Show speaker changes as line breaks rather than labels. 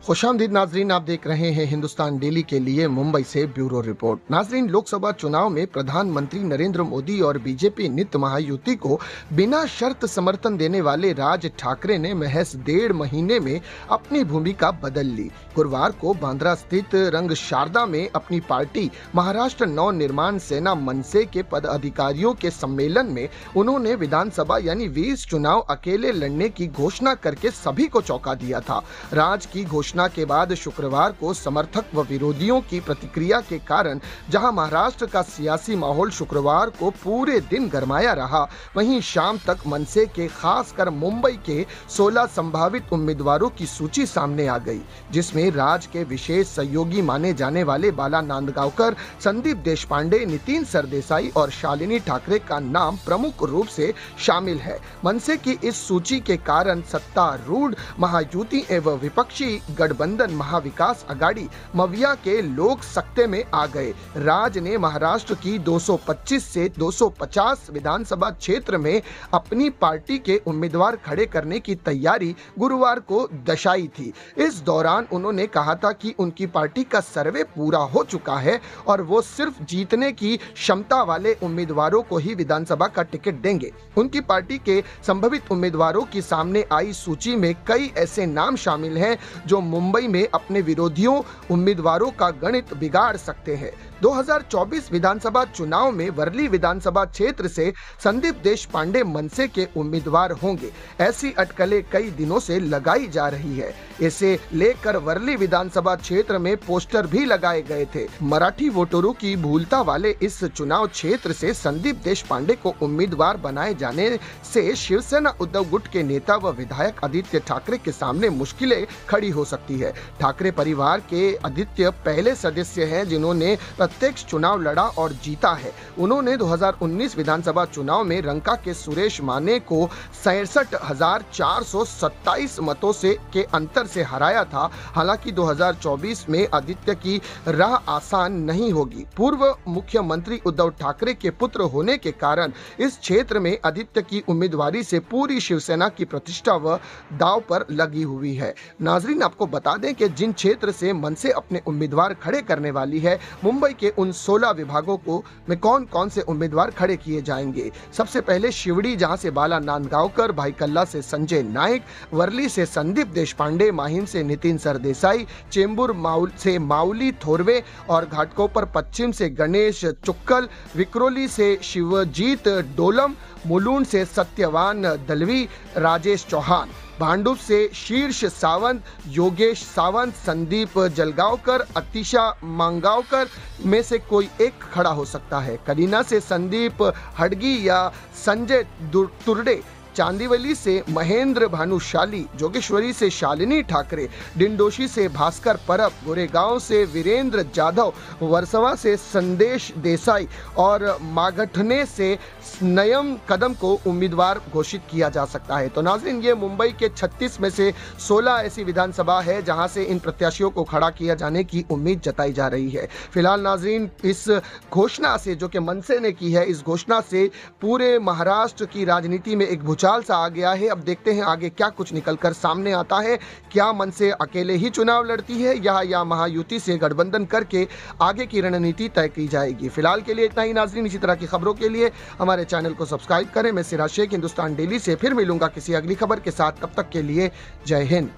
खुशामदीद नाजरीन, आप देख रहे हैं हिंदुस्तान डेली के लिए मुंबई से ब्यूरो रिपोर्ट। नाजरीन, लोकसभा चुनाव में प्रधानमंत्री नरेंद्र मोदी और बीजेपी नित्य महायुति को बिना शर्त समर्थन देने वाले राज ठाकरे ने महज 1.5 महीने में अपनी भूमिका बदल ली। गुरुवार को बांद्रा स्थित रंग शारदा में अपनी पार्टी महाराष्ट्र नव निर्माण सेना मनसे के पदाधिकारियों के सम्मेलन में उन्होंने विधानसभा यानी 20 चुनाव अकेले लड़ने की घोषणा करके सभी को चौंका दिया था। राज की घोषणा के बाद शुक्रवार को समर्थक व विरोधियों की प्रतिक्रिया के कारण जहां महाराष्ट्र का सियासी माहौल शुक्रवार को पूरे दिन गरमाया रहा, वहीं शाम तक मनसे के खासकर मुंबई के 16 संभावित उम्मीदवारों की सूची सामने आ गई, जिसमें राज के विशेष सहयोगी माने जाने वाले बाला नांदगांवकर, संदीप देशपांडे, नितिन सरदेसाई और शालिनी ठाकरे का नाम प्रमुख रूप से शामिल है। मनसे की इस सूची के कारण सत्तारूढ़ महायुति एवं विपक्षी गठबंधन महाविकास अघाड़ी मविया के लोग सत्ते में आ गए। राज ने महाराष्ट्र की 225 से 250 विधानसभा क्षेत्र में अपनी पार्टी के उम्मीदवार खड़े करने की तैयारी गुरुवार को दर्शाई थी। इस दौरान उन्होंने कहा था कि उनकी पार्टी का सर्वे पूरा हो चुका है और वो सिर्फ जीतने की क्षमता वाले उम्मीदवारों को ही विधानसभा का टिकट देंगे। उनकी पार्टी के संभावित उम्मीदवारों की सामने आई सूची में कई ऐसे नाम शामिल हैं जो मुंबई में अपने विरोधियों उम्मीदवारों का गणित बिगाड़ सकते हैं। 2024 विधानसभा चुनाव में वर्ली विधानसभा क्षेत्र से संदीप देशपांडे मनसे के उम्मीदवार होंगे, ऐसी अटकलें कई दिनों से लगाई जा रही है। इसे लेकर वर्ली विधानसभा क्षेत्र में पोस्टर भी लगाए गए थे। मराठी वोटरों की भूलता वाले इस चुनाव क्षेत्र से संदीप देशपांडे को उम्मीदवार बनाए जाने से शिवसेना उद्धव गुट के नेता व विधायक आदित्य ठाकरे के सामने मुश्किलें खड़ी हो सकती है। ठाकरे परिवार के आदित्य पहले सदस्य हैं जिन्होंने प्रत्यक्ष चुनाव लड़ा और जीता है। उन्होंने 2019 विधानसभा चुनाव में रंका के सुरेश माने को 67,427 मतों से के अंतर से हराया था। हालांकि 2024 में आदित्य की राह आसान नहीं होगी। पूर्व मुख्यमंत्री उद्धव ठाकरे के पुत्र होने के कारण इस क्षेत्र में आदित्य की उम्मीदवारी से पूरी शिवसेना की प्रतिष्ठा व दांव पर लगी हुई है। नाजरीन, आपको बता दें कि जिन क्षेत्र से मनसे अपने उम्मीदवार खड़े करने वाली है, मुंबई के उन 16 विभागों को में कौन कौन से उम्मीदवार खड़े किए जाएंगे। सबसे पहले शिवड़ी, जहां से बाला नांदगांवकर, भाईकल्ला से संजय नाइक, वर्ली से संदीप देशपांडे, माहिम से नितिन सरदेसाई, चेंबूर से माउली थोरवे और घाटकोपर पश्चिम से गणेश चुक्कल, विक्रोली से शिवजीत डोलम, मुलुंड से सत्यवान दलवी, राजेश चौहान, भांडुप से शीर्ष सावंत, योगेश सावंत, संदीप जलगांवकर, अतिशा मांगावकर में से कोई एक खड़ा हो सकता है। कलीना से संदीप हडगी या संजय तुर्डे, चांदीवली से महेंद्र भानुशाली, जोगेश्वरी से शालिनी ठाकरे, डिंडोशी से भास्कर परब, गोरेगांव से वीरेंद्र जाधव, वर्सवा से संदेश देसाई और मागठने से नयम कदम को उम्मीदवार घोषित किया जा सकता है। तो नाजरीन, ये मुंबई के 36 में से 16 ऐसी विधानसभा है जहां से इन प्रत्याशियों को खड़ा किया जाने की उम्मीद जताई जा रही है। फिलहाल नाजरीन, इस घोषणा से जो कि मनसे ने की है, इस घोषणा से पूरे महाराष्ट्र की राजनीति में एक भूचाल सा आ गया है। अब देखते हैं आगे क्या कुछ निकलकर सामने आता है। क्या मनसे अकेले ही चुनाव लड़ती है या महायुति से गठबंधन करके आगे की रणनीति तय की जाएगी। फिलहाल के लिए इतना ही नाजरीन। इसी तरह की खबरों के लिए हमारे चैनल को सब्सक्राइब करें। मैं सिराज शेख, हिंदुस्तान डेली से फिर मिलूंगा किसी अगली खबर के साथ। तब तक के लिए जय हिंद।